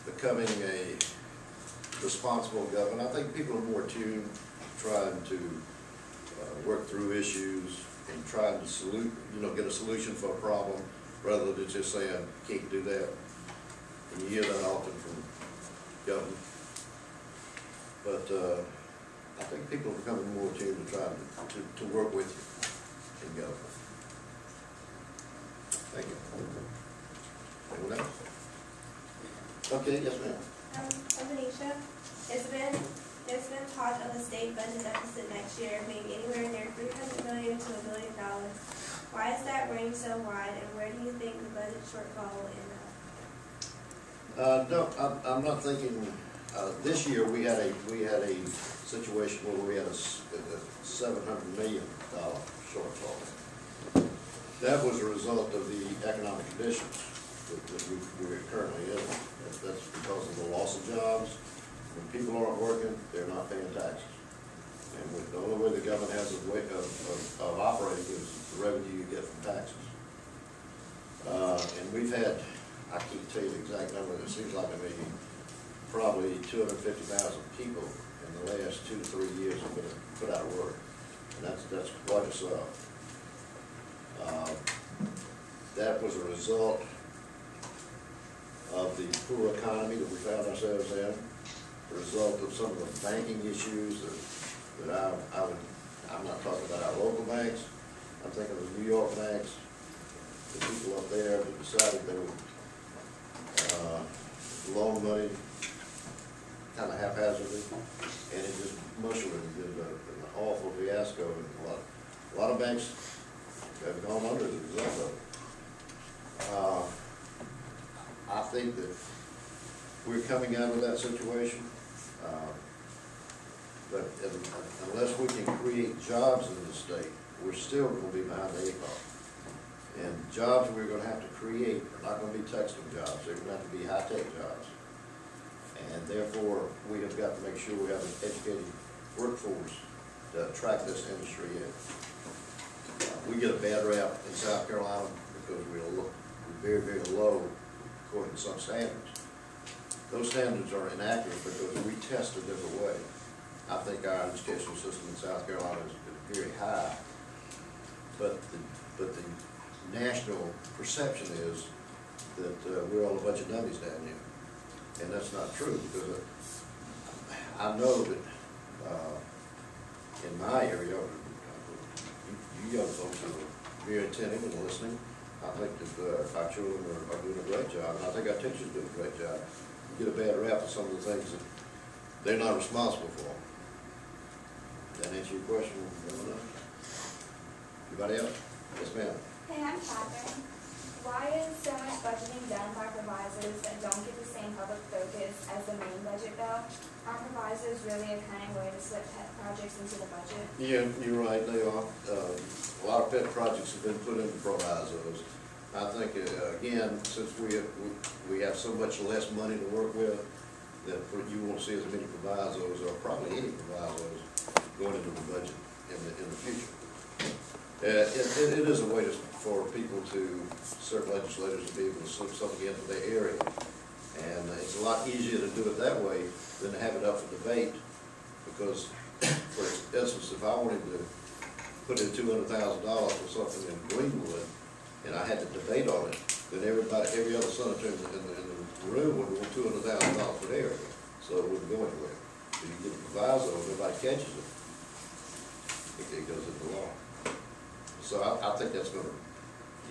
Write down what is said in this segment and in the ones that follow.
becoming a responsible government. I think people are more tuned, trying to work through issues and trying to get a solution for a problem rather than just saying, can't do that. And you hear that often from government. But I think people are becoming more tuned to trying to work with you in government. Thank you. Anyone else? Okay, yes ma'am. I'm Anisha. There's been talk of a state budget deficit next year, maybe anywhere near $300 million to $1 billion. Why is that range so wide, and where do you think the budget shortfall will end up? No, I'm not thinking. This year we had a situation where we had a $700 million shortfall. That was a result of the economic conditions that we're currently in. That's because of the loss of jobs. When people aren't working, they're not paying taxes. And the only way the government has a way of operating is the revenue you get from taxes. And we've had, I can't tell you the exact number, it seems like maybe probably 250,000 people in the last 2 to 3 years have been put out of work. And that's quite a sum. That was a result of the poor economy that we found ourselves in, the result of some of the banking issues that I'm not talking about our local banks, I'm thinking of the New York banks, the people up there that decided they would loan money kind of haphazardly, and it just mushed it into an awful fiasco. And a lot of banks have gone under as a result of it. I think that we're coming out of that situation, but unless we can create jobs in the state, we're still going to be behind the 8 ball. And jobs we're going to have to create are not going to be textile jobs. They're going to have to be high-tech jobs. And therefore, we have got to make sure we have an educated workforce to attract this industry in. We get a bad rap in South Carolina because we're very, very low according to some standards. Those standards are inaccurate because we test a different way. I think our educational system in South Carolina is very high, but the national perception is that we're all a bunch of dummies down here, and that's not true, because I know that in my area, you young folks are very attentive and listening. I think that our children are doing a great job, and I think our teachers do a great job. You get a bad rap for some of the things that they're not responsible for. Does that answer your question? Anybody else? Yes, ma'am. Hey, I'm Catherine. Why is so much budgeting done by provisors that don't get the same public focus as the main budget bill? Aren't provisors really a cunning way to slip pet projects into the budget? Yeah, you're right, they are. A lot of pet projects have been put into provisos. I think, again, since we have so much less money to work with, that you won't see as many provisos, or probably any provisos, going into the budget in the future. It is a way for people certain legislators to be able to slip something into their area. And it's a lot easier to do it that way than to have it up for debate, because, for instance, if I wanted to put in $200,000 for something in Greenwood, and I had to debate on it, then every other senator in the room would want $200,000 for their area, so it wouldn't go anywhere. If you get a proviso, nobody catches it. It goes into law. So I think that's going to,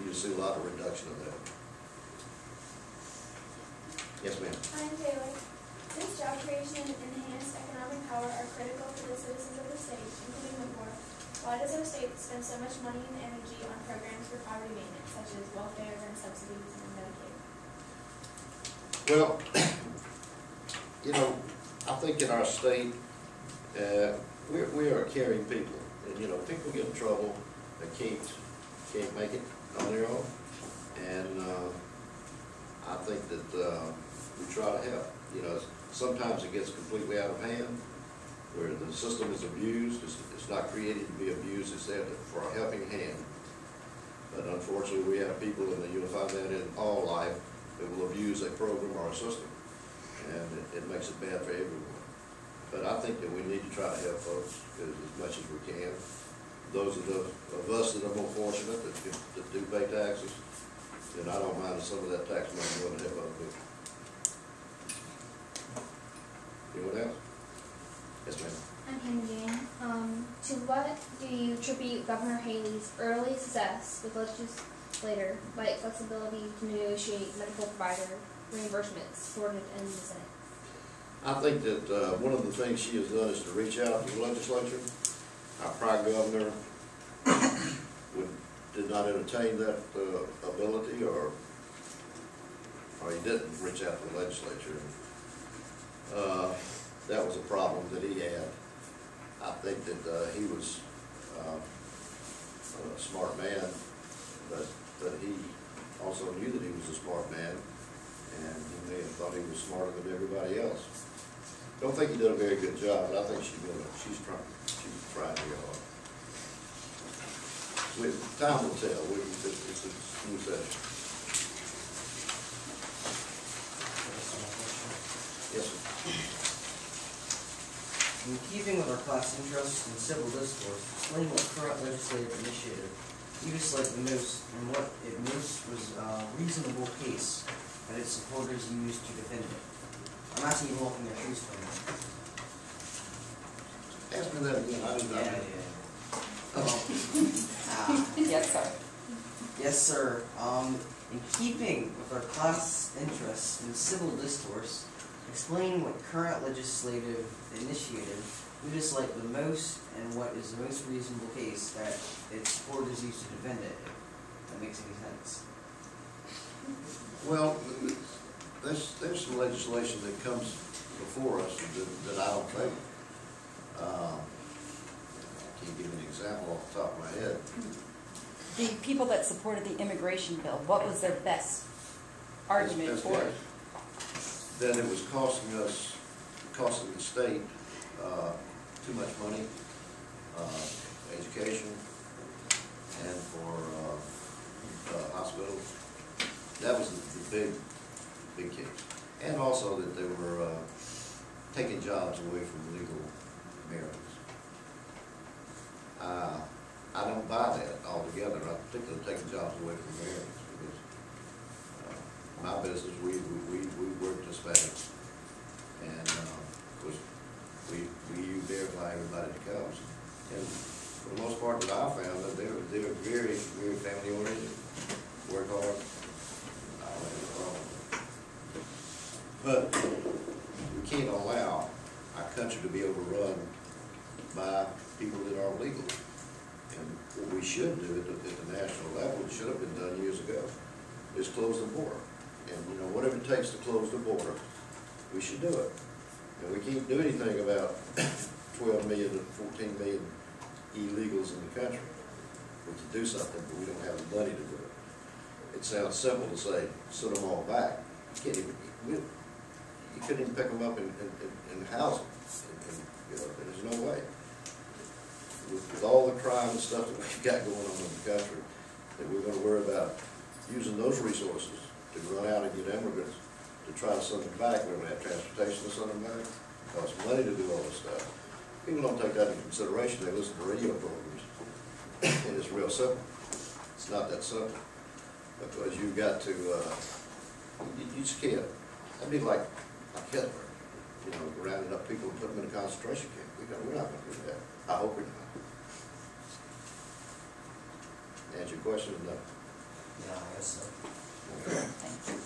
you see a lot of reduction of that. Yes, ma'am. I'm Taylor. Since job creation and enhanced economic power are critical for the citizens of the state, including the poor, why does our state spend so much money and energy on programs for poverty maintenance, such as welfare and subsidies and Medicaid? Well, I think in our state, we are caring people. And, people get in trouble, they can't make it on their own. And I think that we try to help. Sometimes it gets completely out of hand, where the system is abused. It's not created to be abused, it's there for a helping hand. But unfortunately, we have people in the Unified Net in all life that will abuse a program or a system. and it makes it bad for everyone. But I think that we need to try to help folks as much as we can. Those of us that are more fortunate that do pay taxes, then I don't mind some of that tax money going to help other people. Anyone else? Yes, ma'am. I'm Hannah Jane. To what do you attribute Governor Haley's early success with legislator like flexibility to negotiate medical provider reimbursements supported in the Senate? I think that one of the things she has done is to reach out to the legislature. Our prior governor did not entertain that ability, or he didn't reach out to the legislature. That was a problem that he had. I think that he was a smart man, but he also knew that he was a smart man, and he may have thought he was smarter than everybody else. Don't think he did a very good job, but I think she's trying real hard. Time will tell. It's a new session. Yes, sir. In keeping with our class interests in civil discourse, explain what current legislative initiative you dislike the most and what it most was a reasonable case that its supporters used to defend it. I'm asking you walking their shoes for me. Ask me that again. I didn't know. Yes, sir. Yes, sir. In keeping with our class interests in civil discourse, explain what current legislative initiative you dislike the most and what is the most reasonable case that its supporters used to defend it, if that makes any sense. Well, there's some legislation that comes before us that I don't think. I can't give an example off the top of my head. The people that supported the immigration bill, what was their best argument for it? Then it was costing the state too much money, education, and for hospitals. That was the big case. And also that they were taking jobs away from legal Americans. I don't buy that altogether. I particularly taking jobs away from Americans because my business, we work dispatch, and of course we verify everybody that comes. And for the most part, that I found that they're very family oriented, work hard. I don't have a problem. But we can't allow our country to be overrun by people that are illegal. And what we should do at the national level, it should have been done years ago, is close the border. And you know, whatever it takes to close the border, we should do it. And we can't do anything about 12 million to 14 million illegals in the country. We can do something, but we don't have the money to do it. It sounds simple to say, send them all back. You can't even, you couldn't even pick them up in housing. You know, there's no way. With all the crime and stuff that we've got going on in the country, that we're going to worry about using those resources to run out and get immigrants to try to send them back. We're going to have transportation to send them back. It costs money to do all this stuff. People don't take that into consideration. They listen to radio programs, and it's real simple. It's not that simple, because you've got to, you just can't. That'd be like Hitler, you know, rounding up people and putting them in a concentration camp. We're not going to do that. I hope we're not. Answer your question or no? Yeah, I guess so. Okay. Thank you.